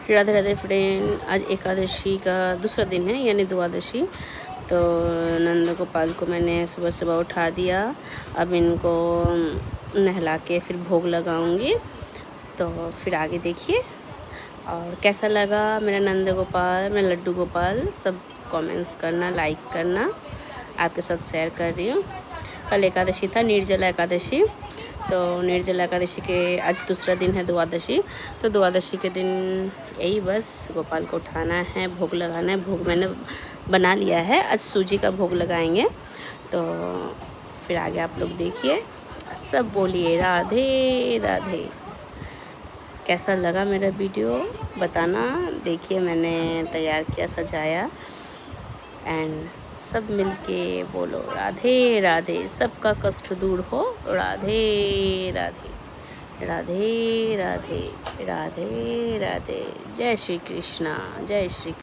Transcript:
Radhe Radhe friend, आज एकादशी का दूसरा दिन है यानी द्वादशी। तो नंद गोपाल को मैंने सुबह सुबह उठा दिया। अब इनको नहला के फिर भोग लगाऊंगी। तो फिर आगे देखिए और कैसा लगा मेरा नंद गोपाल, मेरा लड्डू गोपाल, सब कमेंट्स करना, लाइक करना। आपके साथ शेयर कर रही हूँ। कल एकादशी था, निर्जला एकादशी। तो निर्जला एकादशी के आज दूसरा दिन है द्वादशी। तो द्वादशी के दिन यही बस गोपाल को उठाना है, भोग लगाना है। भोग मैंने बना लिया है, आज सूजी का भोग लगाएंगे। तो फिर आगे आप लोग देखिए, सब बोलिए राधे राधे। कैसा लगा मेरा वीडियो बताना। देखिए मैंने तैयार किया, सजाया, एंड सब मिलके बोलो राधे राधे। सबका कष्ट दूर हो। राधे राधे राधे राधे राधे राधे। जय श्री कृष्णा, जय श्री।